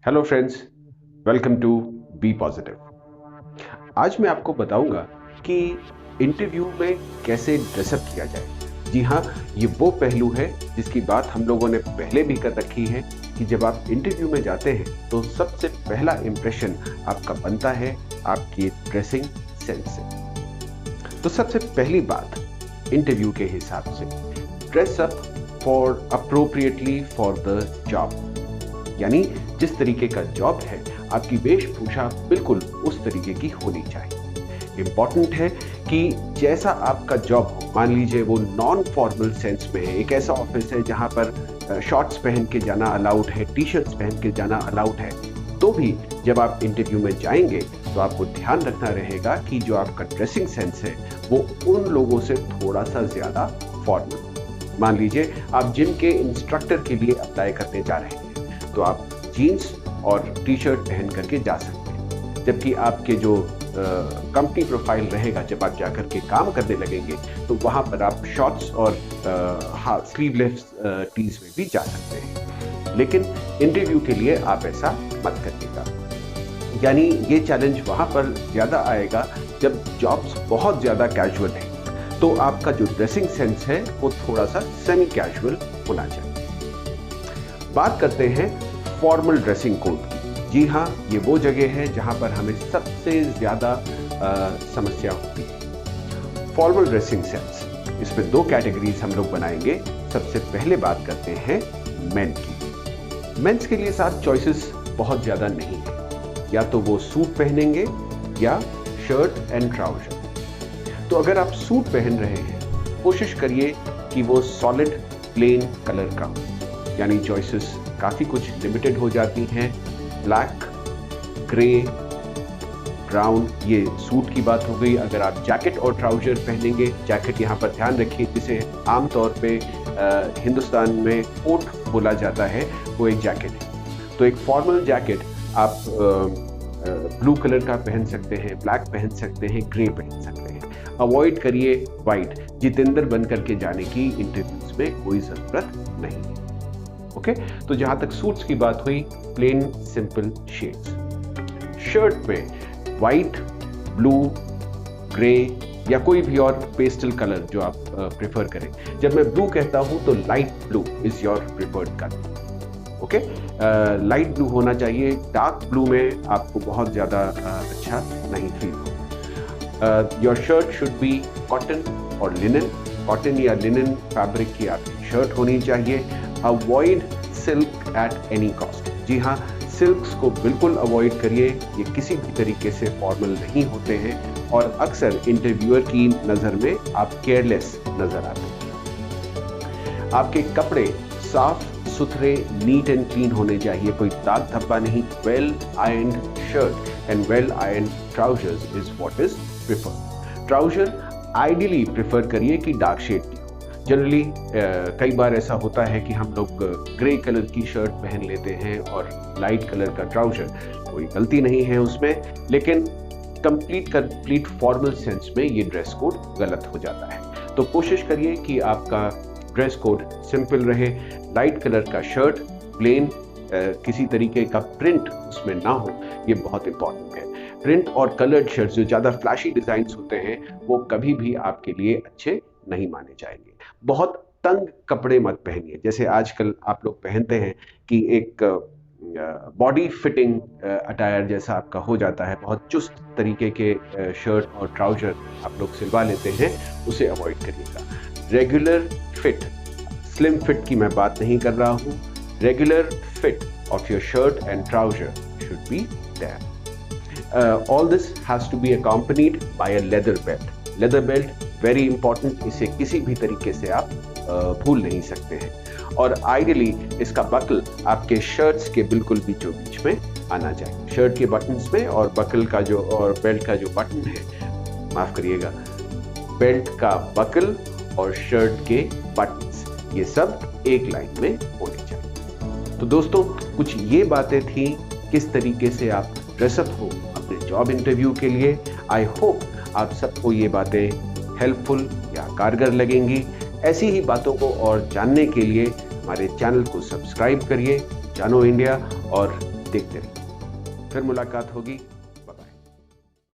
Hello friends, welcome to be positive. आज मैं आपको बताऊंगा कि इंटरव्यू में कैसे ड्रेसअप किया जाए। जी हाँ, ये वो पहलू है जिसकी बात हम लोगों ने पहले भी कर रखी है कि जब आप इंटरव्यू में जाते हैं तो सबसे पहला इंप्रेशन आपका बनता है आपकी ड्रेसिंग सेंस से। तो सबसे पहली बात इंटरव्यू के हिसाब से dress up for appropriately for the job, यानी जिस तरीके का जॉब है आपकी वेशभूषा बिल्कुल उस तरीके की होनी चाहिए। इंपॉर्टेंट है कि जैसा आपका जॉब हो, मान लीजिए वो नॉन फॉर्मल सेंस में है, एक ऐसा ऑफिस है जहां पर शॉर्ट्स पहन के जाना अलाउड है, टी शर्ट्स पहन के जाना अलाउड है, तो भी जब आप इंटरव्यू में जाएंगे तो आपको ध्यान रखना रहेगा कि जो आपका ड्रेसिंग सेंस है वो उन लोगों से थोड़ा सा ज्यादा फॉर्मल। मान लीजिए आप जिम के इंस्ट्रक्टर के लिए अप्लाई करने जा रहे हैं तो आप जीन्स और टी शर्ट पहन करके जा सकते हैं, जबकि आपके जो कंपनी प्रोफाइल रहेगा जब आप जाकर के काम करने लगेंगे तो वहां पर आप शॉर्ट्स और स्लीवलेस टीज में भी जा सकते हैं। लेकिन इंटरव्यू के लिए आप ऐसा मत करिएगा, यानी ये चैलेंज वहां पर ज्यादा आएगा जब जॉब्स बहुत ज्यादा कैजुअल है, तो आपका जो ड्रेसिंग सेंस है वो थोड़ा सा सेमी कैजुअल होना चाहिए। बात करते हैं फॉर्मल ड्रेसिंग कोड की। जी हाँ, ये वो जगह है जहां पर हमें सबसे ज्यादा समस्या होती है। फॉर्मल ड्रेसिंग सेंस, इसमें दो कैटेगरीज हम लोग बनाएंगे। सबसे पहले बात करते हैं मेन की। मेंस के लिए साथ चॉइसेस बहुत ज्यादा नहीं है, या तो वो सूट पहनेंगे या शर्ट एंड ट्राउजर। तो अगर आप सूट पहन रहे हैं कोशिश करिए कि वो सॉलिड प्लेन कलर का हो, यानी चॉइसेस काफी कुछ लिमिटेड हो जाती हैं। ब्लैक, ग्रे, ब्राउन, ये सूट की बात हो गई। अगर आप जैकेट और ट्राउजर पहनेंगे, जैकेट यहाँ पर ध्यान रखिए जिसे आमतौर पे हिंदुस्तान में कोट बोला जाता है, वो एक जैकेट है। तो एक फॉर्मल जैकेट आप ब्लू कलर का पहन सकते हैं, ब्लैक पहन सकते हैं, ग्रे पहन सकते हैं। अवॉइड करिए व्हाइट। जितेंद्र बन करके जाने की इंटरव्यूज में कोई जरूरत नहीं है। ओके, तो जहां तक सूट्स की बात हुई, प्लेन सिंपल शेड्स। शर्ट में व्हाइट, ब्लू, ग्रे या कोई भी और पेस्टल कलर जो आप प्रेफर करें। जब मैं ब्लू कहता हूं तो light blue is your preferred colour. Okay, light blue होना चाहिए। डार्क ब्लू में आपको बहुत ज्यादा अच्छा नहीं फील हो। Your shirt should be cotton और लिनन। कॉटन या लिनन फैब्रिक की आपकी शर्ट होनी चाहिए। Avoid silk at any cost. जी हाँ, सिल्क्स को बिल्कुल अवॉइड करिए, ये किसी भी तरीके से फॉर्मल नहीं होते हैं और अक्सर इंटरव्यूअर की नज़र में आप केयरलेस नजर आते हैं। आपके कपड़े साफ सुथरे, नीट एंड क्लीन होने चाहिए, कोई दाग धब्बा नहीं। Well ironed shirt and well ironed trousers is what is preferred. Trouser ideally prefer करिए कि डार्क शेड की। जनरली कई बार ऐसा होता है कि हम लोग ग्रे कलर की शर्ट पहन लेते हैं और लाइट कलर का ट्राउजर। कोई गलती नहीं है उसमें, लेकिन कंप्लीट फॉर्मल सेंस में ये ड्रेस कोड गलत हो जाता है। तो कोशिश करिए कि आपका ड्रेस कोड सिंपल रहे। लाइट कलर का शर्ट, प्लेन, किसी तरीके का प्रिंट उसमें ना हो, ये बहुत इंपॉर्टेंट है। प्रिंट और कलर्ड शर्ट्स जो ज़्यादा फ्लैशी डिजाइन्स होते हैं वो कभी भी आपके लिए अच्छे नहीं माने जाएंगे। बहुत तंग कपड़े मत पहनिए, जैसे आजकल आप लोग पहनते हैं कि एक बॉडी फिटिंग अटायर जैसा आपका हो जाता है। बहुत चुस्त तरीके के शर्ट और ट्राउजर आप लोग सिलवा लेते हैं, उसे अवॉइड करिएगा। रेगुलर फिट, स्लिम फिट की मैं बात नहीं कर रहा हूँ। Regular fit of your shirt and trouser should be there. All this has to be accompanied by a leather belt. Leather belt very important, इसे किसी भी तरीके से आप भूल नहीं सकते हैं। और आइडियली इसका बकल आपके शर्ट्स के बिल्कुल बीचों बीच में आना चाहिए। शर्ट के बटन्स में और बकल का जो और बेल्ट का जो बटन है, माफ करिएगा, बेल्ट का बकल और शर्ट के बटन्स, ये सब एक लाइन में होने चाहिए। तो दोस्तों, कुछ ये बातें थी किस तरीके से आप ड्रेसअप हो अपने जॉब इंटरव्यू के लिए। आई होप आप सबको ये बातें हेल्पफुल या कारगर लगेंगी। ऐसी ही बातों को और जानने के लिए हमारे चैनल को सब्सक्राइब करिए, जानो इंडिया, और देखते रहिए। फिर मुलाकात होगी